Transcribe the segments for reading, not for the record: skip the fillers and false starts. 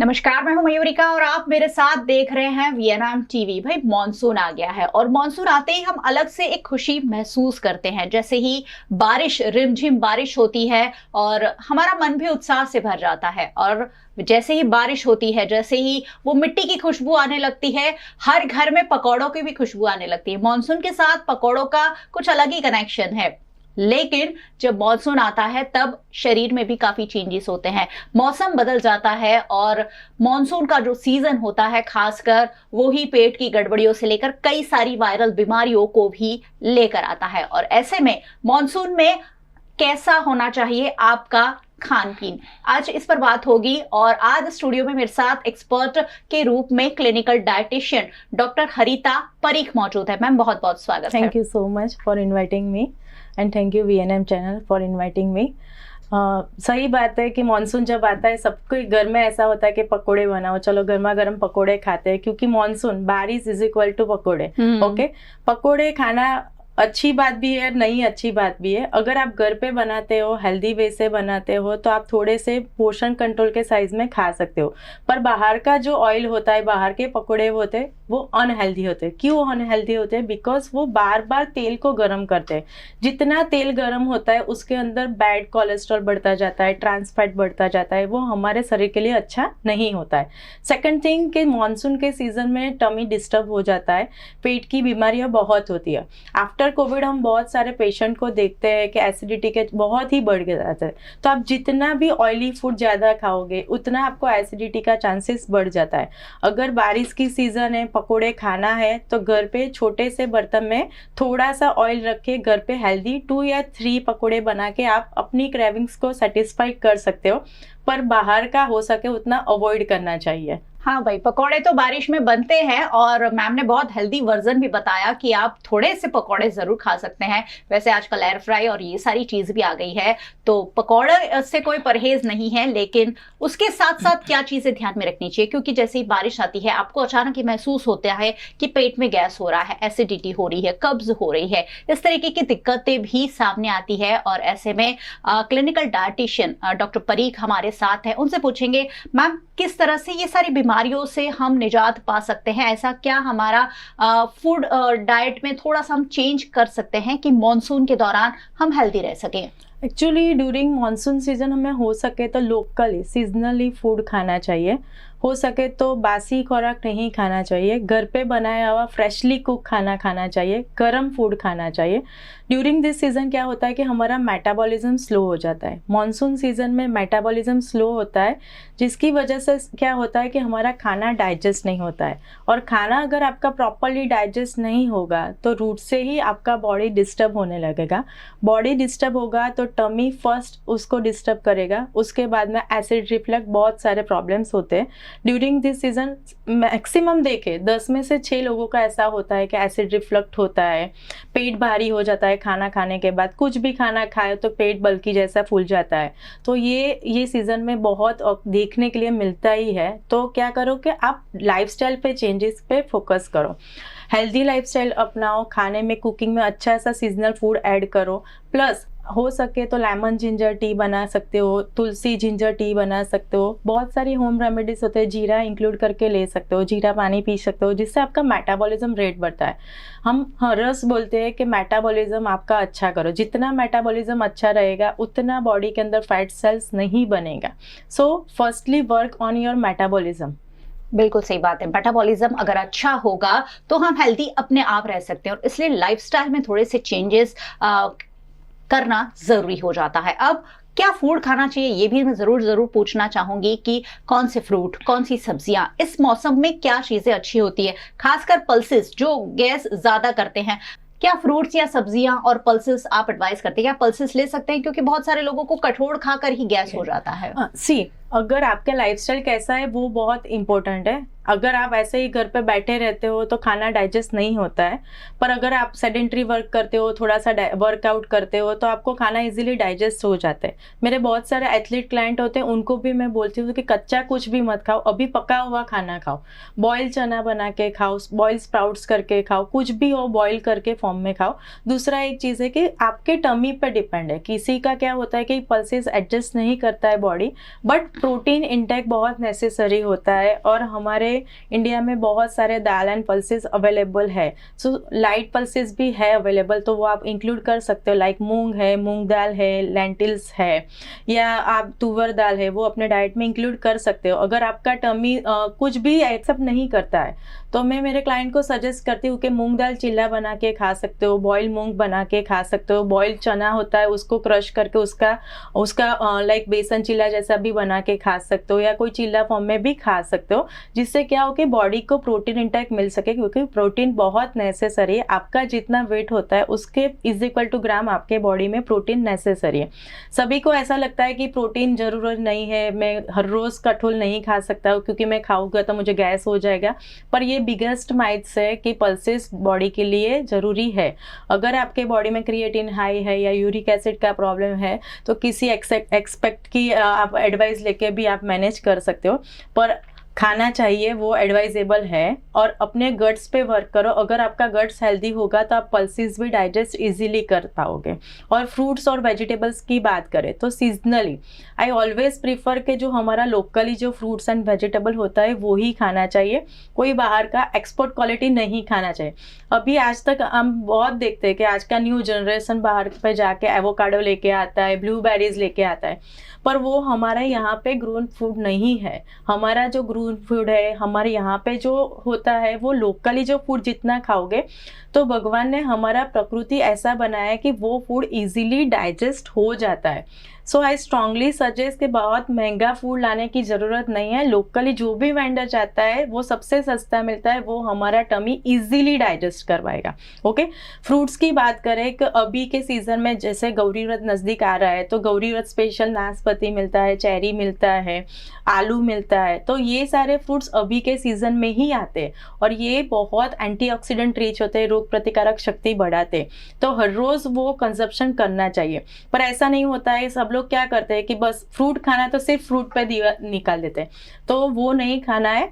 नमस्कार, मैं हूं मयूरिका और आप मेरे साथ देख रहे हैं वीएनएम टीवी। भाई मॉनसून आ गया है और मॉनसून आते ही हम अलग से एक खुशी महसूस करते हैं। जैसे ही बारिश, रिमझिम बारिश होती है और हमारा मन भी उत्साह से भर जाता है। और जैसे ही बारिश होती है, जैसे ही वो मिट्टी की खुशबू आने लगती है, हर घर में पकौड़ों की भी खुशबू आने लगती है। मॉनसून के साथ पकौड़ों का कुछ अलग ही कनेक्शन है। लेकिन जब मॉनसून आता है तब शरीर में भी काफी चेंजेस होते हैं, मौसम बदल जाता है और मॉनसून का जो सीजन होता है खासकर वो ही पेट की गड़बड़ियों से लेकर कई सारी वायरल बीमारियों को भी लेकर आता है। और ऐसे में मॉनसून में कैसा होना चाहिए आपका खान पीन, आज इस पर बात होगी। और आज स्टूडियो में मेरे साथ एक्सपर्ट के रूप में क्लिनिकल डायटिशियन डॉक्टर हरिता परीख मौजूद है। मैम बहुत बहुत स्वागत है। Thank you so much for inviting me and thank you VNM channel for inviting me. सही बात है कि मानसून जब आता है सबके घर में ऐसा होता है कि पकोड़े बनाओ, चलो गर्मा गर्म पकोड़े खाते हैं, क्योंकि मानसून बारिश इज इक्वल टू पकोड़े। ओके, पकोड़े खाना अच्छी बात भी है, नहीं अच्छी बात भी है। अगर आप घर पे बनाते हो, हेल्दी वे से बनाते हो, तो आप थोड़े से पोर्शन कंट्रोल के साइज में खा सकते हो। पर बाहर का जो ऑयल होता है, बाहर के पकोड़े होते हैं, वो अनहेल्दी होते हैं। क्यों अनहेल्दी होते हैं? बिकॉज वो बार बार तेल को गर्म करते हैं। जितना तेल गर्म होता है उसके अंदर बैड कोलेस्ट्रॉल बढ़ता जाता है, ट्रांस फैट बढ़ता जाता है, वो हमारे शरीर के लिए अच्छा नहीं होता है। सेकेंड थिंग कि मानसून के सीजन में टमी डिस्टर्ब हो जाता है, पेट की बीमारियां बहुत होती है। आफ्टर कोविड हम बहुत सारे पेशेंट को देखते हैं कि एसिडिटी के बहुत ही बढ़ जाता है। तो आप जितना भी ऑयली फूड ज़्यादा खाओगे उतना आपको एसिडिटी का चांसेस बढ़ जाता है। अगर बारिश की सीज़न है, पकोड़े खाना है, तो घर पे छोटे से बर्तन में थोड़ा सा ऑयल रख के घर पे हेल्दी 2 या 3 पकोड़े बना के आप अपनी क्रेविंग्स को सेटिस्फाई कर सकते हो। पर बाहर का हो सके उतना अवॉइड करना चाहिए। हाँ भाई, पकोड़े तो बारिश में बनते हैं और मैम ने बहुत हेल्दी वर्जन भी बताया कि आप थोड़े से पकोड़े जरूर खा सकते हैं। वैसे आजकल एयर फ्राई और ये सारी चीज भी आ गई है, तो पकोड़े से कोई परहेज नहीं है। लेकिन उसके साथ साथ क्या चीजें ध्यान में रखनी चाहिए? क्योंकि जैसे ही बारिश आती है आपको अचानक ही महसूस होता है कि पेट में गैस हो रहा है, एसिडिटी हो रही है, कब्ज हो रही है, इस तरीके की दिक्कतें भी सामने आती है। और ऐसे में क्लिनिकल डायटिशियन डॉक्टर परीख हमारे साथ है, उनसे पूछेंगे मैम किस तरह से ये सारी बीमारियों से हम निजात पा सकते हैं। ऐसा क्या हमारा फूड डाइट में थोड़ा सा हम चेंज कर सकते हैं कि मॉनसून के दौरान हम हेल्दी रह सकें? एक्चुअली ड्यूरिंग मानसून सीजन हमें हो सके तो लोकली सीजनली फूड खाना चाहिए। हो सके तो बासी खुराक नहीं खाना चाहिए, घर पे बनाया हुआ फ्रेशली कुक खाना खाना चाहिए, गर्म फूड खाना चाहिए। ड्यूरिंग दिस सीज़न क्या होता है कि हमारा मेटाबॉलिज्म स्लो हो जाता है। मानसून सीज़न में मेटाबॉलिज्म स्लो होता है, जिसकी वजह से क्या होता है कि हमारा खाना डाइजेस्ट नहीं होता है। और खाना अगर आपका प्रॉपरली डाइजेस्ट नहीं होगा तो रूट से ही आपका बॉडी डिस्टर्ब होने लगेगा। बॉडी डिस्टर्ब होगा तो टमी फर्स्ट उसको डिस्टर्ब करेगा, उसके बाद में एसिड रिफ्लक्स, बहुत सारे प्रॉब्लम्स होते हैं। ड्यूरिंग दिस सीजन मैक्सिमम देखे 10 में से 6 लोगों का ऐसा होता है कि एसिड रिफ्लक्स होता है, पेट भारी हो जाता है। खाना खाने के बाद कुछ भी खाना खाए तो पेट बल्कि जैसा फूल जाता है। तो ये सीजन में बहुत देखने के लिए मिलता ही है। तो क्या करो कि आप लाइफस्टाइल पे चेंजेस पे फोकस करो, हेल्दी लाइफस्टाइल अपनाओ, खाने में कुकिंग में अच्छा सा सीजनल फूड ऐड करो। प्लस हो सके तो लेमन जिंजर टी बना सकते हो, तुलसी जिंजर टी बना सकते हो। बहुत सारी होम रेमेडीज होते हैं, जीरा इंक्लूड करके ले सकते हो, जीरा पानी पी सकते हो, जिससे आपका मेटाबॉलिज्म रेट बढ़ता है। हम रस बोलते हैं कि मेटाबॉलिज्म आपका अच्छा करो। जितना मेटाबॉलिज्म अच्छा रहेगा उतना बॉडी के अंदर फैट सेल्स नहीं बनेगा। So firstly work on your metabolism. बिल्कुल सही बात है, मेटाबॉलिज्म अगर अच्छा होगा तो हम हेल्दी अपने आप रह सकते हैं। और इसलिए लाइफस्टाइल में थोड़े से चेंजेस करना जरूरी हो जाता है। अब क्या फूड खाना चाहिए ये भी मैं जरूर पूछना चाहूंगी कि कौन से फ्रूट, कौन सी सब्जियां इस मौसम में क्या चीजें अच्छी होती है, खासकर पल्सेस जो गैस ज्यादा करते हैं। क्या फ्रूट्स या सब्जियां और पल्सेस आप एडवाइस करते हैं? क्या पल्सेस ले सकते हैं? क्योंकि बहुत सारे लोगों को कठोर खाकर ही गैस हो जाता है। अगर आपका लाइफस्टाइल कैसा है वो बहुत इंपॉर्टेंट है। अगर आप ऐसे ही घर पे बैठे रहते हो तो खाना डाइजेस्ट नहीं होता है। पर अगर आप सेडेंटरी वर्क करते हो, थोड़ा सा वर्कआउट करते हो, तो आपको खाना इजीली डाइजेस्ट हो जाता है। मेरे बहुत सारे एथलीट क्लाइंट होते हैं, उनको भी मैं बोलती हूँ कि कच्चा कुछ भी मत खाओ, अभी पका हुआ खाना खाओ। बॉयल चना बना के खाओ, बॉयल स्प्राउट्स करके खाओ, कुछ भी हो बॉयल करके फॉर्म में खाओ। दूसरा एक चीज़ है कि आपके टमी पर डिपेंड है। किसी का क्या होता है कि पल्सेस एडजस्ट नहीं करता है बॉडी, बट प्रोटीन इंटेक बहुत नेसेसरी होता है और हमारे इंडिया में बहुत सारे दाल एंड पल्सेस अवेलेबल है। सो लाइट पल्सेस भी है अवेलेबल, तो वो आप इंक्लूड कर सकते हो। लाइक मूंग है, मूंग दाल है, लेंटिल्स है, या आप तुवर दाल है, वो अपने डाइट में इंक्लूड कर सकते हो। अगर आपका टमी कुछ भी एक्सेप्ट नहीं करता है तो मैं मेरे क्लाइंट को सजेस्ट करती हूँ कि मूंग दाल चिल्ला बना के खा सकते हो, बॉयल मूंग बना के खा सकते हो, बॉयल चना होता है उसको क्रश करके उसका लाइक बेसन चिल्ला जैसा भी बना के खा सकते हो, या कोई चिल्ला फॉर्म में भी खा सकते हो, जिससे क्या हो कि बॉडी को प्रोटीन इंटेक मिल सके, क्योंकि प्रोटीन बहुत नेसेसरी है। आपका जितना वेट होता है उसके इज इक्वल टू ग्राम आपके बॉडी में प्रोटीन नेसेसरी है। सभी को ऐसा लगता है कि प्रोटीन जरूरत नहीं है, मैं हर रोज कठोल नहीं खा सकता क्योंकि मैं खाऊंगा तो मुझे गैस हो जाएगा, पर ये बिगेस्ट माइथ्स है कि पल्सेस बॉडी के लिए जरूरी है। अगर आपके बॉडी में क्रिएटिन हाई है या यूरिक एसिड का प्रॉब्लम है तो किसी एक्सपेक्ट की आप एडवाइस लेके भी आप मैनेज कर सकते हो, पर खाना चाहिए वो एडवाइजेबल है। और अपने गट्स पे वर्क करो। अगर आपका गट्स हेल्दी होगा तो आप पल्सेस भी डाइजेस्ट इजीली कर पाओगे। और फ्रूट्स और वेजिटेबल्स की बात करें तो सीजनली आई ऑलवेज प्रीफर के जो हमारा लोकली जो फ्रूट्स एंड वेजिटेबल होता है वो ही खाना चाहिए, कोई बाहर का एक्सपोर्ट क्वालिटी नहीं खाना चाहिए। अभी आज तक हम बहुत देखते हैं कि आज का न्यू जनरेशन बाहर पे जाके एवोकाडो लेके आता है, ब्लूबेरीज लेके आता है, पर वो हमारे यहाँ पे ग्रोन फूड नहीं है। हमारा जो ग्रोन फूड है, हमारे यहाँ पे जो होता है वो लोकली जो फूड जितना खाओगे तो भगवान ने हमारा प्रकृति ऐसा बनाया है कि वो फूड इजीली डाइजेस्ट हो जाता है। सो आई स्ट्रांगली सजेस्ट कि बहुत महंगा फूड लाने की ज़रूरत नहीं है। लोकली जो भी वेंडर चाहता है वो सबसे सस्ता मिलता है, वो हमारा टमी इजीली डाइजेस्ट करवाएगा। ओके, फ्रूट्स की बात करें कि अभी के सीज़न में जैसे गौरी व्रत नज़दीक आ रहा है तो गौरी व्रत स्पेशल नाशपाती मिलता है, चेरी मिलता है, आलू मिलता है, तो ये सारे फ्रूट्स अभी के सीज़न में ही आते हैं और ये बहुत एंटीऑक्सीडेंट रिच होते हैं, रोग प्रतिकारक शक्ति बढ़ाते हैं, तो हर रोज़ वो कंजप्शन करना चाहिए। पर ऐसा नहीं होता है, सब लोग क्या करते हैं कि बस फ्रूट खाना है तो सिर्फ फ्रूट पे निकाल देते हैं, तो वो नहीं खाना है।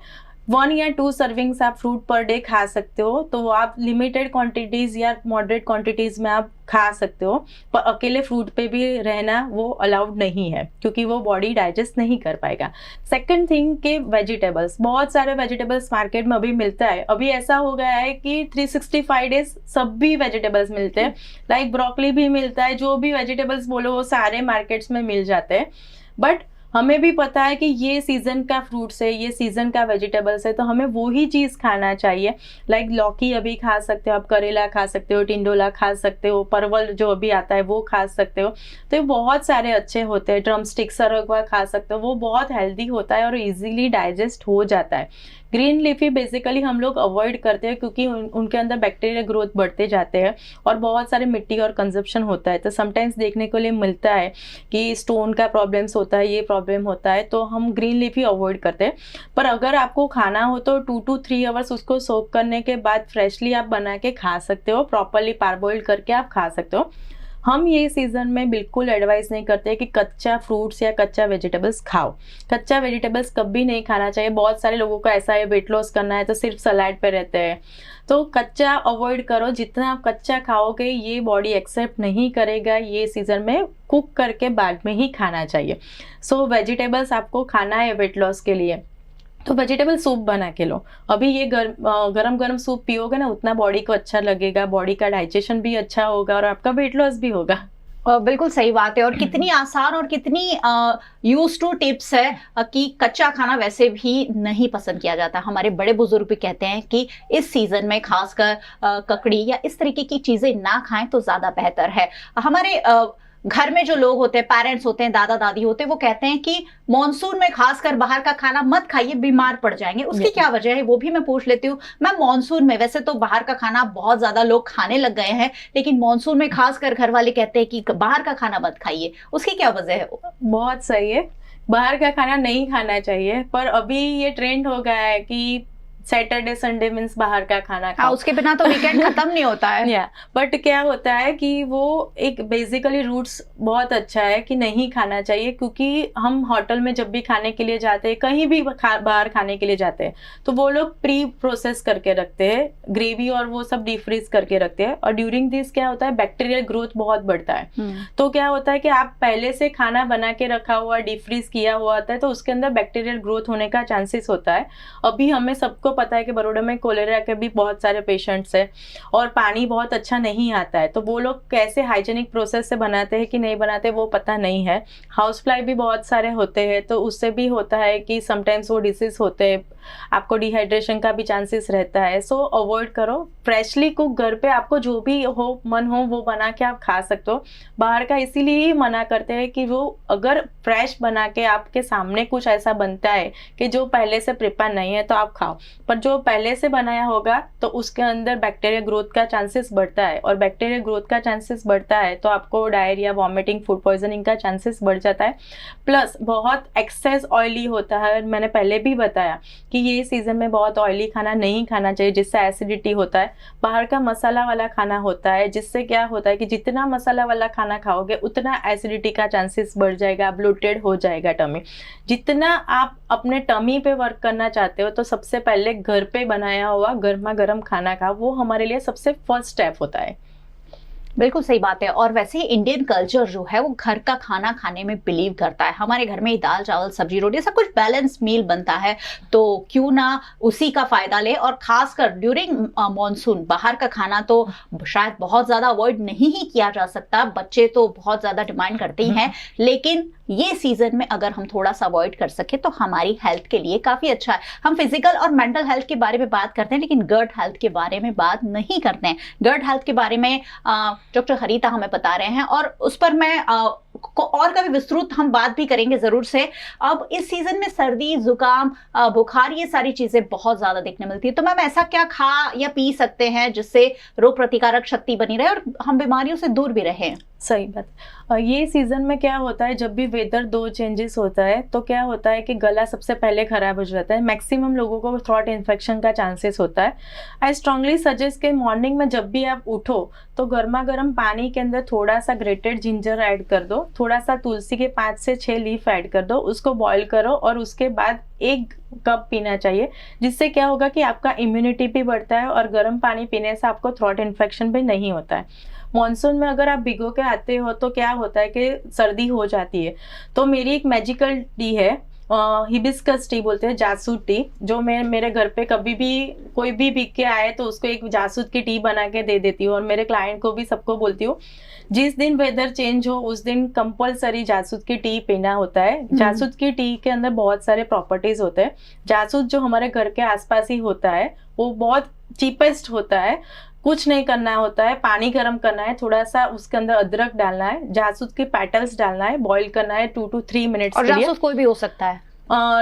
1 या 2 सर्विंग्स आप फ्रूट पर डे खा सकते हो, तो वो आप लिमिटेड क्वांटिटीज या मॉडरेट क्वांटिटीज में आप खा सकते हो, पर अकेले फ्रूट पे भी रहना वो अलाउड नहीं है क्योंकि वो बॉडी डाइजेस्ट नहीं कर पाएगा। सेकंड थिंग के वेजिटेबल्स, बहुत सारे वेजिटेबल्स मार्केट में अभी मिलता है। अभी ऐसा हो गया है कि 365 डेज सब भी वेजिटेबल्स मिलते हैं, लाइक ब्रोकली भी मिलता है, जो भी वेजिटेबल्स बोलो वो सारे मार्केट्स में मिल जाते हैं। बट हमें भी पता है कि ये सीजन का फ्रूट्स है, ये सीजन का वेजिटेबल्स है, तो हमें वो ही चीज़ खाना चाहिए। लाइक लौकी अभी खा सकते हो आप, करेला खा सकते हो, टिंडोला खा सकते हो, परवल जो अभी आता है वो खा सकते हो, तो ये बहुत सारे अच्छे होते हैं। ड्रम स्टिक सरगवा खा सकते हो, वो बहुत हेल्दी होता है और इजीली डाइजेस्ट हो जाता है। ग्रीन लीफी बेसिकली हम लोग अवॉइड करते हैं क्योंकि उनके अंदर बैक्टीरिया ग्रोथ बढ़ते जाते हैं और बहुत सारे मिट्टी और कंजप्शन होता है, तो समटाइम्स देखने को लिए मिलता है कि स्टोन का प्रॉब्लम्स होता है, ये प्रॉब्लम होता है, तो हम ग्रीन लीफी अवॉइड करते हैं। पर अगर आपको खाना हो तो 2 to 3 आवर्स उसको सोक करने के बाद फ्रेशली आप बना के खा सकते हो, प्रॉपरली पारबॉइल करके आप खा सकते हो। हम ये सीज़न में बिल्कुल एडवाइस नहीं करते कि कच्चा फ्रूट्स या कच्चा वेजिटेबल्स खाओ। कच्चा वेजिटेबल्स कभी नहीं खाना चाहिए। बहुत सारे लोगों को ऐसा है वेट लॉस करना है तो सिर्फ सलाद पे रहते हैं, तो कच्चा अवॉइड करो। जितना आप कच्चा खाओगे ये बॉडी एक्सेप्ट नहीं करेगा। ये सीज़न में कुक करके बाद में ही खाना चाहिए। सो वेजिटेबल्स आपको खाना है वेट लॉस के लिए तो वेजिटेबल सूप बना के लो। अभी ये गरम गरम सूप पियोगे ना, उतना बॉडी को अच्छा लगेगा, बॉडी का डाइजेशन भी अच्छा होगा और आपका वेट लॉस भी होगा। बिल्कुल सही बात है। और कितनी आसान और कितनी यूज टू टिप्स है कि कच्चा खाना वैसे भी नहीं पसंद किया जाता। हमारे बड़े बुजुर्ग भी कहते हैं कि इस सीजन में खासकर ककड़ी या इस तरीके की चीजें ना खाएं तो ज्यादा बेहतर है। हमारे घर में जो लोग होते हैं, पेरेंट्स होते हैं, दादा दादी होते हैं, वो कहते हैं कि मॉनसून में खासकर बाहर का खाना मत खाइए, बीमार पड़ जाएंगे। उसकी क्या वजह है वो भी मैं पूछ लेती हूँ। मैम, मॉनसून में वैसे तो बाहर का खाना बहुत ज्यादा लोग खाने लग गए हैं, लेकिन मॉनसून में खासकर घर वाले कहते हैं कि बाहर का खाना मत खाइए, उसकी क्या वजह है? बहुत सही है, बाहर का खाना नहीं खाना चाहिए, पर अभी ये ट्रेंड हो गया है कि सैटरडे संडे मीन्स बाहर का खाना हाँ, खाओ। उसके बिना तो वीकेंड खत्म नहीं होता है। या बट क्या होता है कि वो एक बेसिकली रूट्स बहुत अच्छा है कि नहीं खाना चाहिए, क्योंकि हम होटल में जब भी खाने के लिए जाते हैं, कहीं भी बाहर खाने के लिए जाते हैं, तो वो लोग प्री प्रोसेस करके रखते हैं, ग्रेवी और वो सब डीप फ्रीज करके रखते हैं, और ड्यूरिंग दिस क्या होता है बैक्टीरियल ग्रोथ बहुत बढ़ता है। तो क्या होता है कि आप पहले से खाना बना के रखा हुआ डीप फ्रीज किया हुआ होता है, तो उसके अंदर बैक्टीरियल ग्रोथ होने का चांसेस होता है। अभी हमें सबको पता है कि बड़ौदा में कोलेरा के भी बहुत सारे पेशेंट्स हैं, और पानी बहुत अच्छा नहीं आता है, तो वो लोग कैसे हाइजेनिक प्रोसेस से बनाते हैं कि नहीं बनाते वो पता नहीं है। हाउस फ्लाई भी बहुत सारे होते हैं, तो उससे भी होता है कि समटाइम्स वो डिसीज होते हैं, आपको डिहाइड्रेशन का भी चांसेस रहता है। सो अवॉइड करो, फ्रेशली कुक घर पे आपको जो भी हो मन हो वो बना के आप खा सकते हो। बाहर का इसीलिए ही मना करते हैं कि वो अगर फ्रेश बना के आपके सामने कुछ ऐसा बनता है कि जो पहले से प्रिपेयर नहीं है तो आप खाओ, पर जो पहले से बनाया होगा तो उसके अंदर बैक्टीरिया ग्रोथ का चांसेस बढ़ता है, और बैक्टीरिया ग्रोथ का चांसेस बढ़ता है तो आपको डायरिया, वॉमिटिंग, फूड पॉइजनिंग का चांसेस बढ़ जाता है। प्लस बहुत एक्सेस ऑयली होता है, मैंने पहले भी बताया कि ये सीजन में बहुत ऑयली खाना नहीं खाना चाहिए, जिससे एसिडिटी होता है। बाहर का मसाला वाला खाना होता है, जिससे क्या होता है कि जितना मसाला वाला खाना खाओगे उतना एसिडिटी का चांसेस बढ़ जाएगा, ब्लोटेड हो जाएगा टमी। जितना आप अपने टमी पे वर्क करना चाहते हो तो सबसे पहले घर पे बनाया हुआ गर्मा गर्म खाना खाओ, वो हमारे लिए सबसे फर्स्ट स्टेप होता है। बिल्कुल सही बात है। और वैसे ही इंडियन कल्चर जो है वो घर का खाना खाने में बिलीव करता है। हमारे घर में ही दाल चावल सब्जी रोटी सब कुछ बैलेंस मील बनता है, तो क्यों ना उसी का फायदा ले। और खासकर ड्यूरिंग मॉनसून बाहर का खाना तो शायद बहुत ज्यादा अवॉइड नहीं ही किया जा सकता, बच्चे तो बहुत ज्यादा डिमांड करते ही हैं, लेकिन ये सीजन में अगर हम थोड़ा सा अवॉइड कर सके तो हमारी हेल्थ के लिए काफी अच्छा है। हम फिजिकल और मेंटल हेल्थ के बारे में बात करते हैं, लेकिन गट हेल्थ के बारे में बात नहीं करते हैं। गट हेल्थ के बारे में डॉक्टर हरिता हमें बता रहे हैं, और उस पर मैं और कभी विस्तृत हम बात भी करेंगे जरूर से। अब इस सीजन में सर्दी, जुकाम, बुखार, ये सारी चीजें बहुत ज्यादा देखने मिलती है, तो मैम ऐसा क्या खा या पी सकते हैं जिससे रोग प्रतिकारक शक्ति बनी रहे और हम बीमारियों से दूर भी रहें? सही बात। ये सीजन में क्या होता है, जब भी वेदर 2 चेंजेस होता है तो क्या होता है कि गला सबसे पहले खराब हो जाता है। मैक्सिमम लोगों को थ्रोट इन्फेक्शन का चांसेस होता है। आई स्ट्रांगली सजेस्ट कि मॉर्निंग में जब भी आप उठो तो गर्मा गर्म पानी के अंदर थोड़ा सा ग्रेटेड जिंजर ऐड कर दो, थोड़ा सा तुलसी के 5 से 6 लीफ ऐड कर दो, उसको बॉईल करो और उसके बाद 1 कप पीना चाहिए, जिससे क्या होगा कि आपका इम्यूनिटी भी बढ़ता है और गर्म पानी पीने से आपको थ्रोट इन्फेक्शन भी नहीं होता है। मॉनसून में अगर आप भिगो के आते हो तो क्या होता है कि सर्दी हो जाती है, तो मेरी एक मैजिकल टी है, हिबिस्कस टी बोलते हैं, जासूद टी, जो मैं मेरे घर पे कभी भी कोई भी भीग के आए तो उसको एक जासूद की टी बना के दे देती हूँ, और मेरे क्लाइंट को भी सबको बोलती हूँ जिस दिन वेदर चेंज हो उस दिन कंपलसरी जासूद की टी पीना होता है। जासूद की टी के अंदर बहुत सारे प्रॉपर्टीज होते हैं। जासूद जो हमारे घर के आसपास ही होता है वो बहुत चीपेस्ट होता है। कुछ नहीं करना होता है, पानी गर्म करना है, थोड़ा सा उसके अंदर अदरक डालना है, जासूद के पेटल्स डालना है, बॉईल करना है 2 to 3 मिनट्स और के लिए। जासूद कोई भी हो सकता है?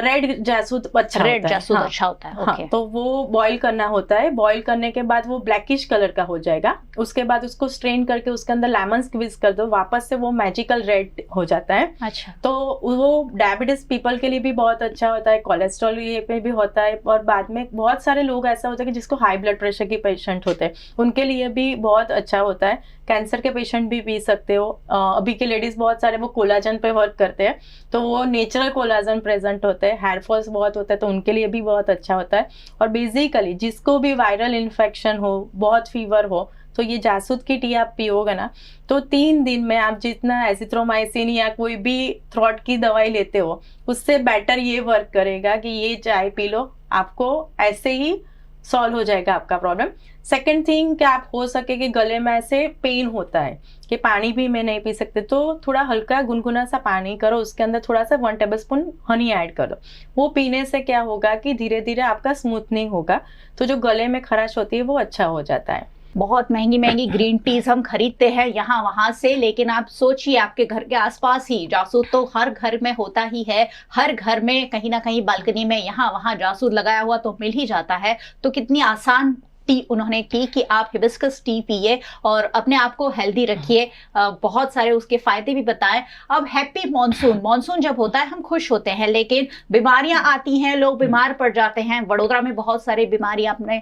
रेड जासूद अच्छा रेड होता है। जासूद हाँ, अच्छा होता है, हाँ, ओके। तो वो बॉईल करना होता है। बॉईल करने के बाद वो ब्लैकिश कलर का हो जाएगा, उसके बाद उसको स्ट्रेन करके उसके अंदर लेमन स्क्वीज कर दो, वापस से वो मैजिकल रेड हो जाता है। अच्छा, तो वो डायबिटीज पीपल के लिए भी बहुत अच्छा होता है, कोलेस्ट्रॉल ये पे भी होता है, और बाद में बहुत सारे लोग ऐसा होता है कि जिसको हाई ब्लड प्रेशर के पेशेंट होते हैं उनके लिए भी बहुत अच्छा होता है। कैंसर के पेशेंट भी पी सकते हो। अभी के लेडीज बहुत सारे वो कोलाजन पे वर्क करते हैं, तो वो नेचुरल कोलाजन प्रेजेंट होते हैं, हेयर फॉल्स बहुत होता है तो उनके लिए भी बहुत अच्छा होता है। और बेसिकली जिसको भी वायरल इन्फेक्शन हो, बहुत फीवर हो, तो ये जासूद की टी आप पियोगे ना तो 3 दिन में आप जितना एजिथ्रोमाइसिन या कोई भी थ्रोट की दवाई लेते हो उससे बेटर ये वर्क करेगा कि ये चाय पी लो, आपको ऐसे ही सॉल्व हो जाएगा आपका प्रॉब्लम। सेकेंड थिंग कि आप हो सके कि गले में ऐसे पेन होता है कि पानी भी मैं नहीं पी सकते, तो थोड़ा हल्का गुनगुना सा पानी करो, उसके अंदर थोड़ा सा 1 टेबलस्पून हनी ऐड कर दो। वो पीने से क्या होगा कि धीरे धीरे आपका स्मूथनिंग होगा, तो जो गले में खराश होती है वो अच्छा हो जाता है। बहुत महंगी महंगी ग्रीन टीज हम खरीदते हैं यहाँ वहां से, लेकिन आप सोचिए आपके घर के आसपास ही जासूद तो हर घर में होता ही है, हर घर में कहीं ना कहीं बालकनी में यहाँ वहां जासूद लगाया हुआ तो मिल ही जाता है। तो कितनी आसान टी उन्होंने की कि आप हिबिस्कस टी पिए और अपने आप को हेल्दी रखिए, बहुत सारे उसके फायदे भी बताएं। अब हैप्पी मॉनसून जब होता है हम खुश होते हैं, लेकिन बीमारियां आती हैं, लोग बीमार पड़ जाते हैं। वडोदरा में बहुत सारी बीमारियां आपने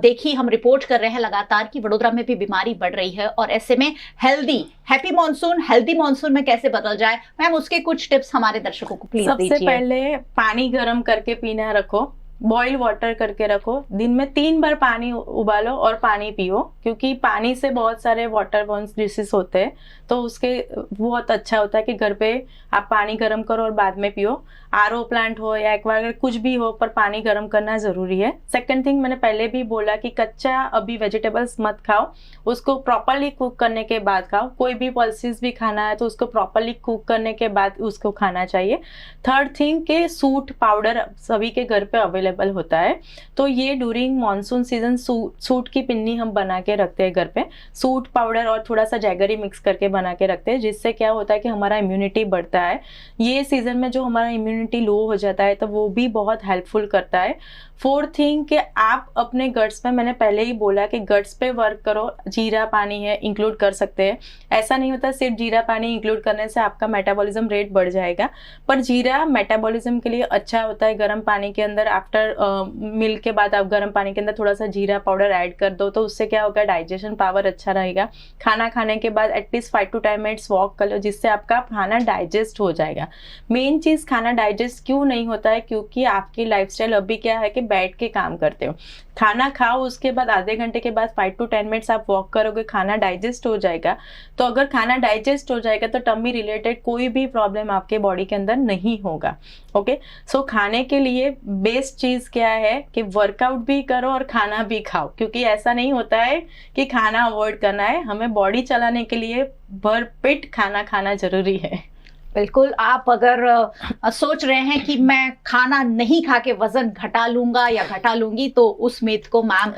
देखी, हम रिपोर्ट कर रहे हैं लगातार कि वडोदरा में भी बीमारी बढ़ रही है। और ऐसे में हेल्दी मॉनसून में कैसे बदल जाए, मैम उसके कुछ टिप्स हमारे दर्शकों को प्लीज दीजिए। सबसे पहले पानी गर्म करके पीना रखो, बॉइल वाटर करके रखो, दिन में 3 बार पानी उबालो और पानी पियो, क्योंकि पानी से बहुत सारे वाटर बॉर्न डिसीज होते हैं, तो उसके बहुत अच्छा होता है कि घर पे आप पानी गर्म करो और बाद में पियो। आरओ प्लांट हो या एक्वागार्ड कुछ भी हो, पर पानी गर्म करना जरूरी है। सेकंड थिंग, मैंने पहले भी बोला कि कच्चा अभी वेजिटेबल्स मत खाओ, उसको प्रॉपरली कुक करने के बाद खाओ। कोई भी पल्सेस भी खाना है तो उसको प्रॉपरली कुक करने के बाद उसको खाना चाहिए। थर्ड थिंग के सूट पाउडर सभी के घर पे अवेलेबल होता है, तो ये ड्यूरिंग मानसून सीजन सूट की पिन्नी हम बना के रखते हैं घर पे, सूट पाउडर और थोड़ा सा जैगरी मिक्स करके बना के रखते हैं, जिससे क्या होता है कि हमारा इम्यूनिटी बढ़ता है। ये सीजन में जो हमारा इम्यूनिटी लो हो जाता है तो वो भी बहुत हेल्पफुल करता है। फोर्थ थिंग कि आप अपने गट्स में, मैंने पहले ही बोला कि गट्स पे वर्क करो, जीरा पानी है इंक्लूड कर सकते हैं। ऐसा नहीं होता सिर्फ जीरा पानी इंक्लूड करने से आपका मेटाबॉलिज्म रेट बढ़ जाएगा, पर जीरा मेटाबॉलिज्म के लिए अच्छा होता है। गर्म पानी के अंदर आफ्टर मील के बाद आप गर्म पानी के अंदर थोड़ा सा जीरा पाउडर ऐड कर दो, तो उससे क्या होगा, डाइजेशन पावर अच्छा रहेगा। खाना खाने के बाद एटलीस्ट 5 to 10 मिनट्स वॉक कर लो, जिससे आपका खाना डाइजेस्ट हो जाएगा। मेन चीज़ खाना डाइजेस्ट क्यों नहीं होता है, क्योंकि आपकी लाइफस्टाइल अभी क्या है कि बैठ के काम करते हो। खाना खाओ, उसके बाद आधे घंटे के बाद 5 to 10 मिनट्स आप वॉक करोगे, खाना डाइजेस्ट हो जाएगा। तो अगर खाना डाइजेस्ट हो जाएगा तो टमी रिलेटेड कोई भी प्रॉब्लम आपके बॉडी के अंदर नहीं होगा। ओके, सो खाने के लिए बेस्ट चीज़ क्या है कि वर्कआउट भी करो और खाना भी खाओ, क्योंकि ऐसा नहीं होता है कि खाना अवॉइड करना है, हमें बॉडी चलाने के लिए भरपेट खाना खाना जरूरी है। बिल्कुल, आप अगर सोच रहे हैं कि मैं खाना नहीं खा के वजन घटा लूंगा या घटा लूंगी, तो उस मिथ को मैम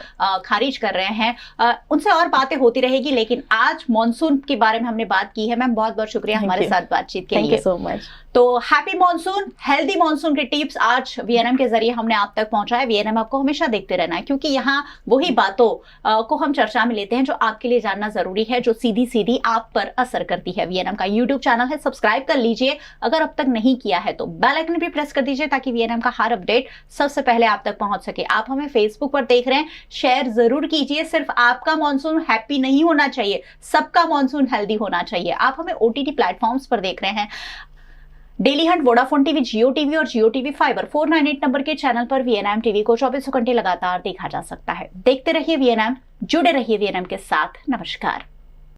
खारिज कर रहे हैं। उनसे और बातें होती रहेगी, लेकिन आज मॉनसून के बारे में हमने बात की है। मैम बहुत बहुत शुक्रिया हमारे साथ बातचीत के लिए। Thank you so much. तो हैप्पी मॉनसून, हेल्दी मॉनसून के टिप्स आज वीएनएम के जरिए हमने आप तक पहुंचाया। वीएनएम आपको हमेशा देखते रहना है, क्योंकि यहाँ वही बातों को हम चर्चा में लेते हैं जो आपके लिए जानना जरूरी है, जो सीधी सीधी आप पर असर करती है। वीएनएम का यूट्यूब चैनल है, सब्सक्राइब कर लीजिए अगर अब तक नहीं किया है तो। बेल आइकन भी प्रेस कर दीजिए ताकि वीएनएम का हर अपडेट सबसे पहले आप तक पहुंच सके। आप हमें फेसबुक पर देख रहे हैं, शेयर जरूर कीजिए। सिर्फ आपका मॉनसून हैप्पी नहीं होना चाहिए, सबका मॉनसून हेल्दी होना चाहिए। आप हमें ओटीटी प्लेटफॉर्म्स पर देख रहे हैं, डेली हंट, वोडाफोन टीवी, जियो टीवी और जियो टीवी फाइबर 498 नंबर के चैनल पर वीएनएम टीवी को 24 घंटे लगातार देखा जा सकता है। देखते रहिए वीएनएम, जुड़े रहिए वीएनएम के साथ। नमस्कार।